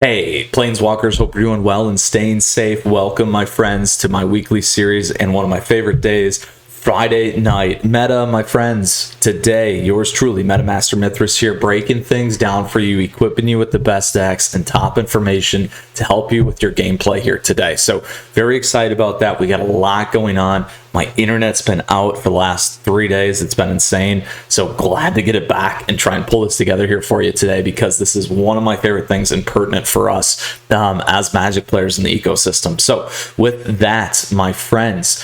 Hey, Planeswalkers, hope you're doing well and staying safe. Welcome, my friends, to my weekly series and one of my favorite days, Friday night meta, my friends. Today, yours truly, MetaMaster Mythras here, breaking things down for you, equipping you with the best decks and top information to help you with your gameplay here today. So, very excited about that. We got a lot going on. My internet's been out for the last 3 days. It's been insane. So glad to get it back and try and pull this together here for you today, because this is one of my favorite things and pertinent for us as Magic players in the ecosystem. So with that, my friends,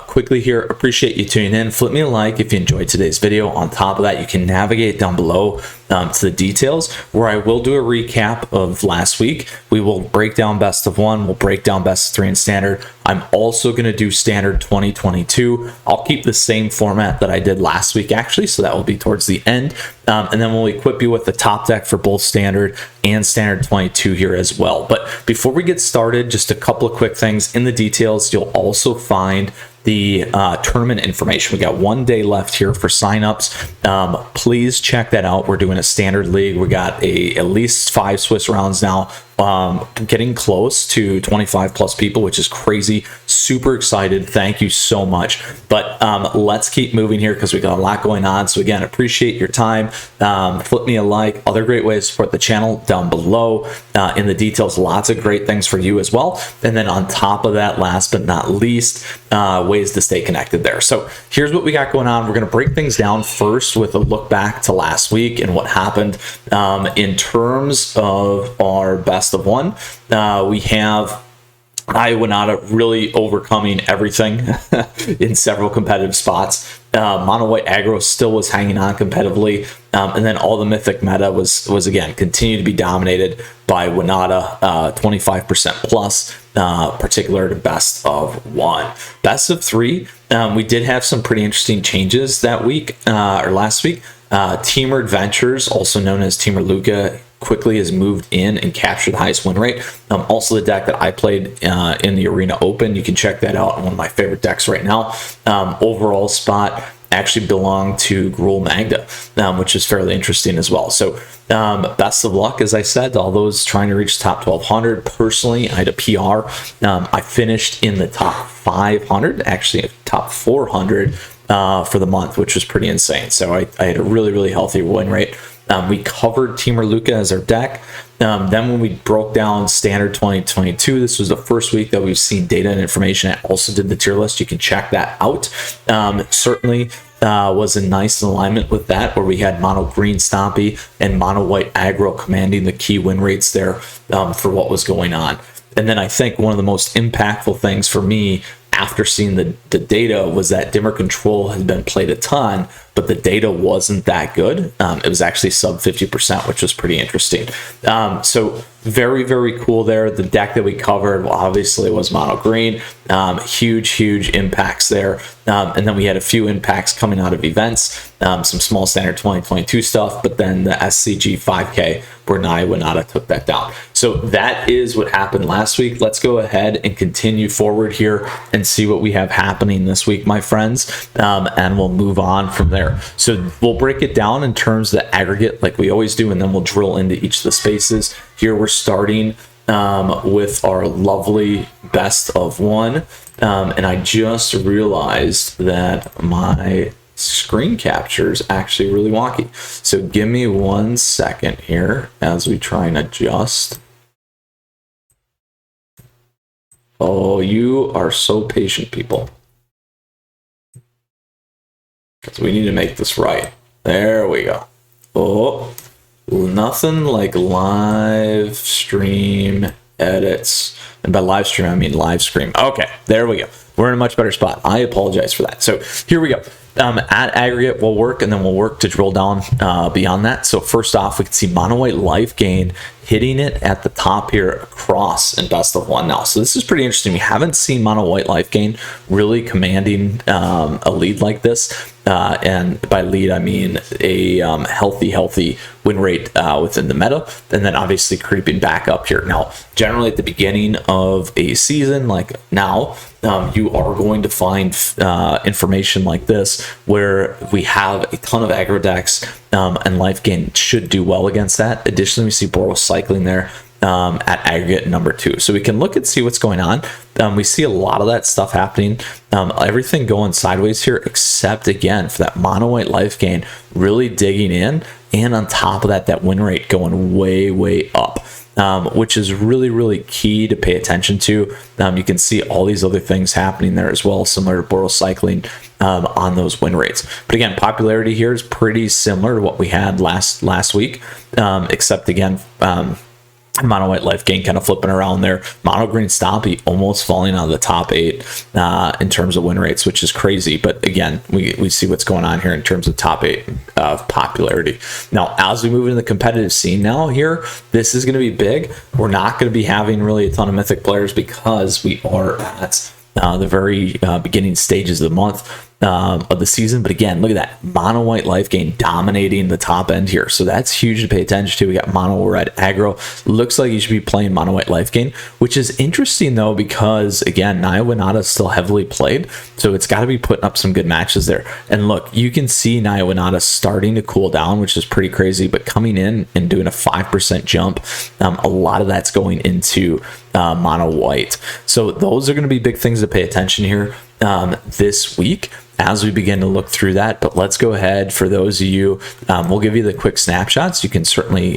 quickly here, appreciate you tuning in. Flip me a like if you enjoyed today's video. On top of that, you can navigate down below to the details, where I will do a recap of last week. We will break down best of one, we'll break down best of three in standard. I'm also going to do standard 2022. I'll keep the same format that I did last week, actually, so that will be towards the end. And then we'll equip you with the top deck for both standard and standard 22 here as well. But before we get started, just a couple of quick things. In the details, you'll also find the tournament information. We got 1 day left here for signups. Please check that out. We're doing a standard league. We got at least 5 Swiss rounds now. Getting close to 25 plus people, which is crazy. Super excited. Thank you so much. But let's keep moving here, because we got a lot going on. So again, appreciate your time. Flip me a like. Other great ways to support the channel down below in the details. Lots of great things for you as well. And then on top of that, last but not least, ways to stay connected there. So here's what we got going on. We're going to break things down first with a look back to last week and what happened in terms of our best of one. We have Iwanata really overcoming everything in several competitive spots. Mono White Aggro still was hanging on competitively, and then all the mythic meta was again continued to be dominated by Iwanata, 25% plus, particular to best of one. Best of three, we did have some pretty interesting changes that week, or last week. Teamer Adventures, also known as Teamer Luca, quickly has moved in and captured the highest win rate. Also the deck that I played in the Arena Open, you can check that out in one of my favorite decks right now. Overall spot actually belonged to Gruul Magda, which is fairly interesting as well. So best of luck, as I said, to all those trying to reach top 1200. Personally, I had a PR. I finished in the top 500, actually top 400 for the month, which was pretty insane. So I had a really healthy win rate. We covered Teamer Luca as our deck. Then when we broke down standard 2022, this was the first week that we've seen data and information. I also did the tier list. You can check that out. Certainly was a nice alignment with that, where we had Mono Green Stompy and Mono White Aggro commanding the key win rates there for what was going on. And then I think one of the most impactful things for me after seeing the data was that Dimmer Control has been played a ton, but the data wasn't that good. It was actually sub 50%, which was pretty interesting. So very cool there. The deck that we covered, well, obviously, was Mono Green. Huge impacts there. And then we had a few impacts coming out of events, some small standard 2022 stuff, but then the SCG 5K, where Iwanata took that down. So that is what happened last week. Let's go ahead and continue forward here and see what we have happening this week, my friends, and we'll move on from there. So we'll break it down in terms of the aggregate like we always do, and then we'll drill into each of the spaces. Here we're starting with our lovely best of one, and I just realized that my screen capture is actually really wonky. So give me 1 second here as we try and adjust. Oh, you are so patient, people. Because we need to make this right. There we go. Oh, nothing like live stream edits. And by live stream, I mean live stream. Okay, there we go. We're in a much better spot. I apologize for that. So here we go. At aggregate will work, and then we'll work to drill down beyond that. So first off, we can see Mono White Liegain hitting it at the top here across in best of one now. So this is pretty interesting. We haven't seen Mono White Liegain really commanding a lead like this. And by lead, I mean a healthy win rate within the meta, and then obviously creeping back up here. Now, generally at the beginning of a season like now, you are going to find information like this where we have a ton of aggro decks, and Lifegain should do well against that. Additionally, we see Boros cycling there. at aggregate number 2. So we can look and see what's going on. We see a lot of that stuff happening. Everything going sideways here, except again for that Mono White Liegain really digging in, and on top of that, that win rate going way up. Which is really key to pay attention to. You can see all these other things happening there as well, similar to Boros cycling on those win rates. But again, popularity here is pretty similar to what we had last week, except again, Mono White Liegain kind of flipping around there. Mono Green Stompy almost falling out of the top 8 in terms of win rates, which is crazy. But again, we see what's going on here in terms of top 8 of popularity. Now, as we move into the competitive scene now here, this is going to be big. We're not going to be having really a ton of Mythic players because we are at the very beginning stages of the month of the season. But again, look at that Mono White Liegain dominating the top end here, so that's huge to pay attention to. We got Mono Red Aggro. Looks like you should be playing Mono White Liegain, which is interesting though, because again, Naya Winata is still heavily played, so it's got to be putting up some good matches there. And look, you can see Naya Winata starting to cool down, which is pretty crazy, but coming in and doing a 5% jump. A lot of that's going into Mono White, so those are going to be big things to pay attention here this week as we begin to look through that. But let's go ahead, for those of you, we'll give you the quick snapshots. You can certainly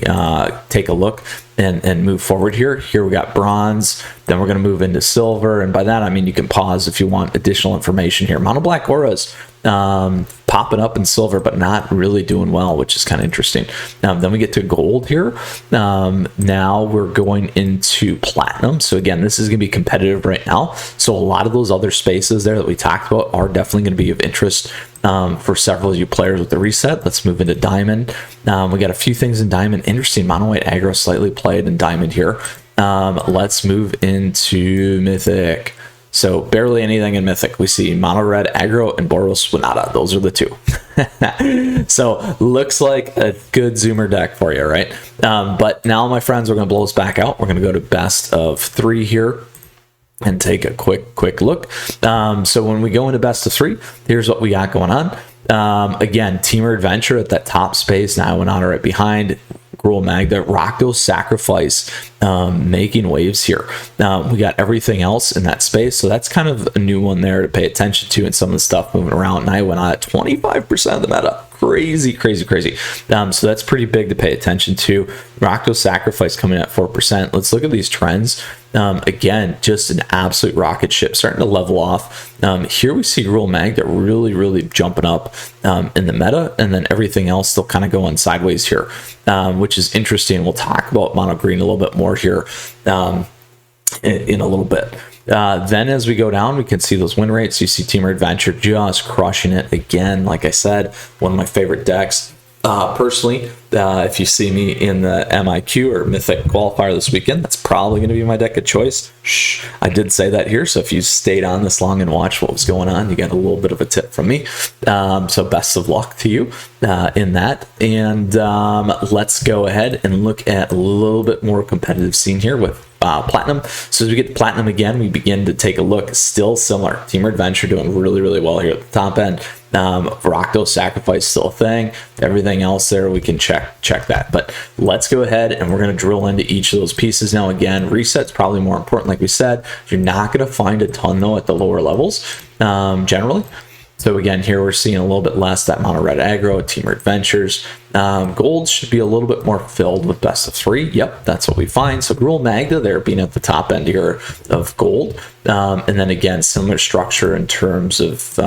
take a look and move forward here. Here we got bronze, then we're going to move into silver, and by that I mean you can pause if you want additional information here. Mono Black Auras popping up in silver, but not really doing well, which is kind of interesting. Then we get to gold here. Now we're going into platinum. So again, this is going to be competitive right now. So a lot of those other spaces there that we talked about are definitely going to be of interest for several of you players with the reset. Let's move into diamond. We got a few things in diamond. Interesting, Mono White Aggro slightly played in diamond here. Let's move into mythic. So barely anything in mythic. We see Mono Red Aggro and Boros Winata. Those are the 2. So looks like a good zoomer deck for you, right? But now, my friends, we're going to blow this back out. We're going to go to best of 3 here and take a quick look. So when we go into best of 3, here's what we got going on. Again, Teamer Adventure at that top space. Now Winata right behind. Gruul Magda, Rakdos Sacrifice, making waves here. We got everything else in that space, so that's kind of a new one there to pay attention to, and some of the stuff moving around. And I went on at 25% of the meta. Crazy. So that's pretty big to pay attention to. Rakdos Sacrifice coming at 4%. Let's look at these trends. Again, just an absolute rocket ship, starting to level off. Here we see Gruul Magda really jumping up in the meta, and then everything else still kind of going sideways here, which is interesting. We'll talk about Mono Green a little bit more here in a little bit. Then as we go down, we can see those win rates. You see Teamer Adventure just crushing it again. Like I said, one of my favorite decks. Personally, if you see me in the MIQ or Mythic qualifier this weekend, that's probably going to be my deck of choice. Shh, I did say that here, so if you stayed on this long and watched what was going on, you got a little bit of a tip from me. So best of luck to you in that. And let's go ahead and look at a little bit more competitive scene here with platinum. So as we get to platinum again, we begin to take a look. Still similar. Teamer Adventure doing really well here at the top end. Rakdos Sacrifice still a thing. Everything else there, we can check that. But let's go ahead and we're going to drill into each of those pieces. Now again, reset's probably more important, like we said. You're not going to find a ton though at the lower levels generally. So again, here we're seeing a little bit less that Mono Red Aggro, Teamer Adventures. Gold should be a little bit more filled with best of 3. Yep, that's what we find. So Gruul Magda there being at the top end here of gold. And then again, similar structure in terms of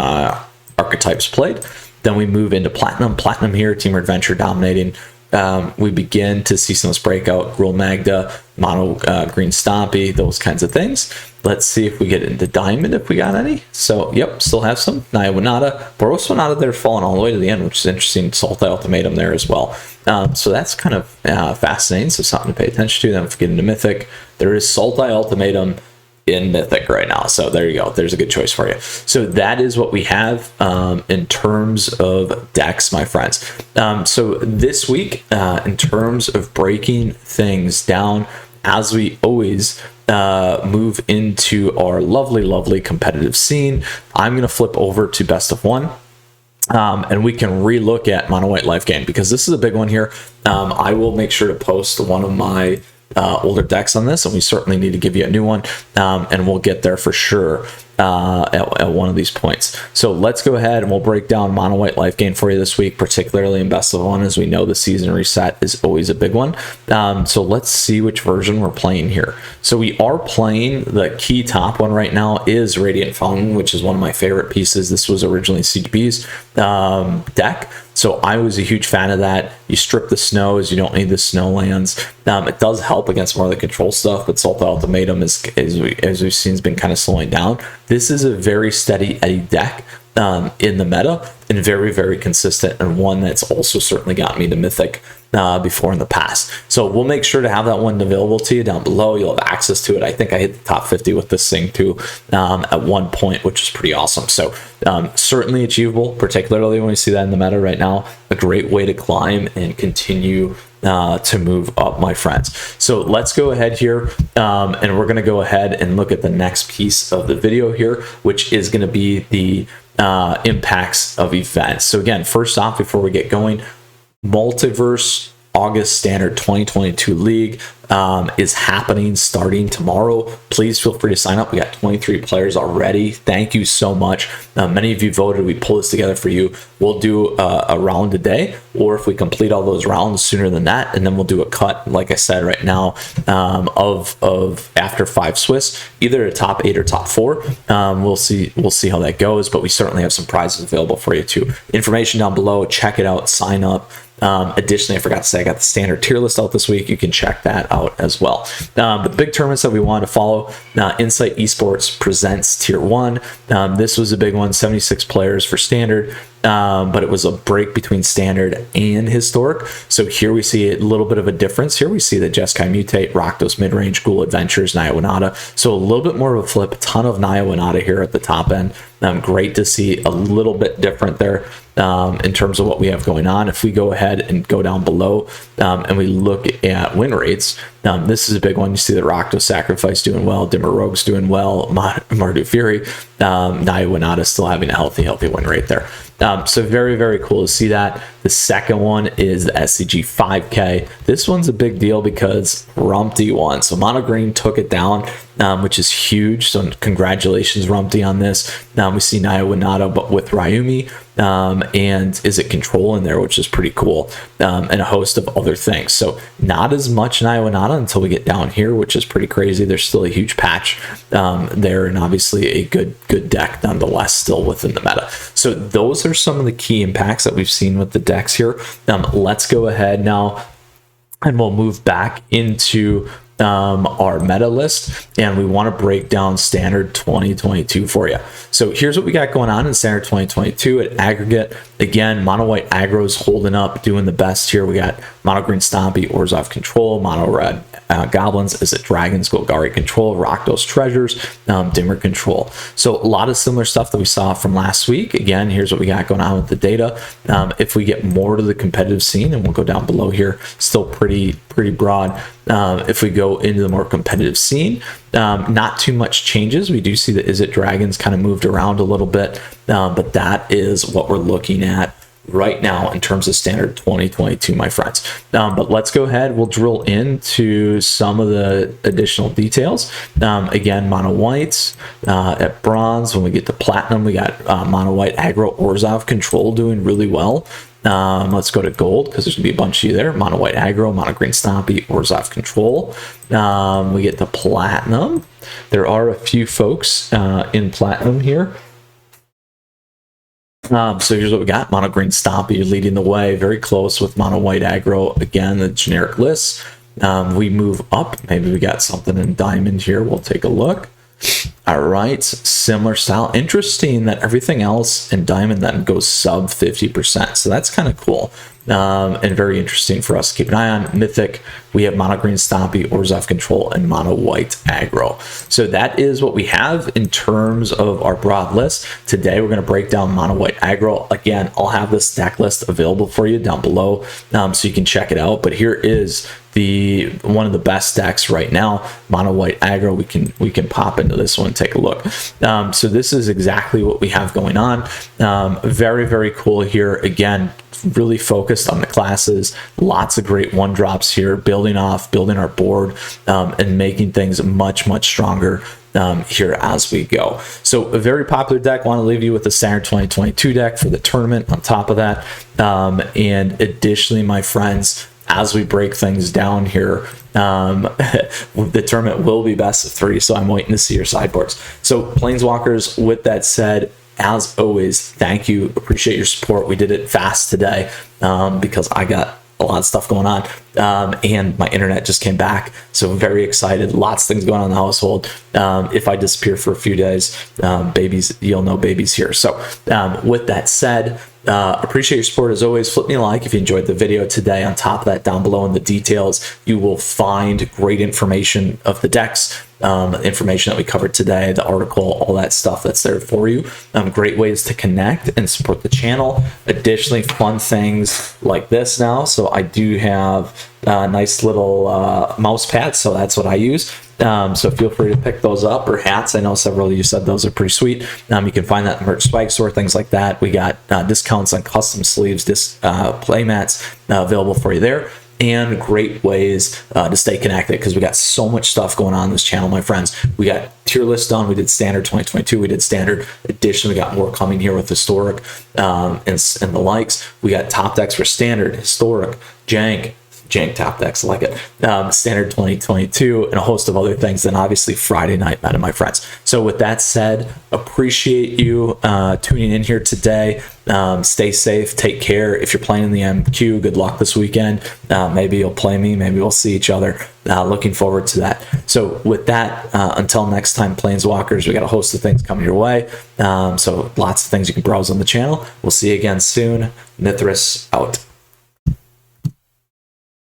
archetypes played. Then we move into platinum. Platinum here, Teamer Adventure dominating. We begin to see some breakout. Gruul Magda, Mono Green Stompy, those kinds of things. Let's see if we get into diamond, if we got any. So, yep, still have some. Naya Winata, Boros Winata, they're falling all the way to the end, which is interesting. Sultai Ultimatum there as well. So that's kind of fascinating. So something to pay attention to. Then if we get into Mythic, there is Sultai Ultimatum in Mythic right now. So there you go. There's a good choice for you. So that is what we have in terms of decks, my friends. So this week, in terms of breaking things down, as we always move into our lovely competitive scene, I'm going to flip over to best of 1. And we can relook at Mono White Liegain, because this is a big one here. I will make sure to post one of my older decks on this, and we certainly need to give you a new one, and we'll get there for sure at one of these points. So let's go ahead and we'll break down Mono White Liegain for you this week, particularly in best of one, as we know the season reset is always a big one. So let's see which version we're playing here. So we are playing the key top one right now is Radiant Fountain, which is one of my favorite pieces. This was originally CGB's deck. So I was a huge fan of that. You strip the snows, you don't need the snow lands. It does help against more of the control stuff, but Salt Ultimatum, as we've seen, has been kind of slowing down. This is a very steady Eddie deck in the meta, and very, very consistent, and one that's also certainly got me to Mythic before in the past. So we'll make sure to have that one available to you down below. You'll have access to it. I think I hit the top 50 with this thing too at one point, which is pretty awesome. So certainly achievable, particularly when we see that in the meta right now. A great way to climb and continue to move up, my friends. So let's go ahead here, and we're going to go ahead and look at the next piece of the video here, which is going to be the impacts of events. So again, first off, before we get going, Multiverse August Standard 2022 League is happening starting tomorrow. Please feel free to sign up. We got 23 players already. Thank you so much. Many of you voted. We pull this together for you. We'll do a round a day, or if we complete all those rounds sooner than that, and then we'll do a cut, like I said right now, of after 5 Swiss, either a top 8 or top 4. We'll see how that goes, but we certainly have some prizes available for you too. Information down below. Check it out. Sign up. Additionally, I forgot to say I got the standard tier list out this week. You can check that out as well. The big tournaments that we want to follow, Insight Esports presents Tier 1. This was a big one, 76 players for standard, but it was a break between standard and historic. So here we see a little bit of a difference. Here we see the Jeskai Mutate, Rakdos Midrange, Ghoul Adventures, Naya Winata. So a little bit more of a flip, a ton of Naya Winata here at the top end. Great to see a little bit different there in terms of what we have going on. If we go ahead and go down below and we look at win rates, this is a big one. You see the Rakdos Sacrifice doing well, Dimmer Rogue's doing well, Mardu Fury, Naya Winata still having a healthy win rate there. So very, very cool to see that. The second one is the SCG 5K. This one's a big deal because Rumpty won. So Mono Green took it down, which is huge. So congratulations, Rumpty, on this. We see Naya Winata, but with Ryumi, and is it Control in there, which is pretty cool, and a host of other things. So not as much Naya Winata until we get down here, which is pretty crazy. There's still a huge patch there, and obviously a good deck nonetheless still within the meta. So those are some of the key impacts that we've seen with the decks here. Let's go ahead now and we'll move back into our meta list, and we want to break down standard 2022 for you. So here's what we got going on in standard 2022 at aggregate. Again, Mono White Aggro is holding up, doing the best here. We got Mono Green Stompy, Orzhov Control, Mono Red Goblins, Is It Dragons, Golgari Control, Rakdos Treasures, Dimmer Control. So a lot of similar stuff that we saw from last week. Again, here's what we got going on with the data. If we get more to the competitive scene, and we'll go down below here, still pretty broad. If we go into the more competitive scene, not too much changes. We do see that Is It Dragons kind of moved around a little bit, but that is what we're looking at right now in terms of standard 2022, my friends. But let's go ahead. We'll drill into some of the additional details. Again, Mono Whites at bronze. When we get to platinum, we got Mono White Aggro, Orzhov Control doing really well. Let's go to gold because there's gonna be a bunch of you there. Mono White Aggro, Mono Green Stompy, Orzhov Control. We get to platinum. There are a few folks in platinum here. So here's what we got. Mono Green Stompy leading the way, very close with Mono White Aggro. Again, the generic list. We move up. Maybe we got something in diamond here. We'll take a look. All right, similar style. Interesting that everything else in diamond then goes sub 50%. So that's kind of cool. And very interesting for us to keep an eye on. Mythic, we have Mono Green Stompy, Orzhov Control, and Mono White Aggro. So that is what we have in terms of our broad list. Today, we're going to break down Mono White Aggro. Again, I'll have this deck list available for you down below, so you can check it out. But here is one of the best decks right now, Mono White Aggro. We can pop into this one take a look. So this is exactly what we have going on. Very, very cool here. Again, really focused on the classes, lots of great one drops here, building our board, and making things much stronger here as we go. So a very popular deck. Want to leave you with the standard 2022 deck for the tournament on top of that. And additionally, my friends, as we break things down here, the tournament will be best of 3, so I'm waiting to see your sideboards. So Planeswalkers, with that said, as always, thank you, appreciate your support. We did it fast today because I got a lot of stuff going on, and my internet just came back, so I'm very excited. Lots of things going on in the household. If I disappear for a few days, babies, you'll know babies here. So with that said, appreciate your support as always. Flip me a like if you enjoyed the video today. On top of that, down below in the details, you will find great information of the decks, information that we covered today, the article, all that stuff that's there for you. Great ways to connect and support the channel. Additionally, fun things like this now. So I do have nice little mouse pads, so that's what I use. So feel free to pick those up, or hats. I know several of you said those are pretty sweet. You can find that in merch spike store, things like that. We got discounts on custom sleeves, play mats available for you there, and great ways to stay connected, because we got so much stuff going on this channel, my friends. We got tier list done. We did standard 2022. We did standard edition. We got more coming here with historic and the likes. We got top decks for standard, historic, jank top decks, like it, standard 2022, and a host of other things. Then obviously Friday night meta, my friends. So with that said, appreciate you tuning in here today. Stay safe, take care. If you're playing in the MQ, good luck this weekend. Maybe you'll play me, maybe we'll see each other. Looking forward to that. So with that, until next time, Planeswalkers, we got a host of things coming your way. So lots of things you can browse on the channel. We'll see you again soon. Mythras out.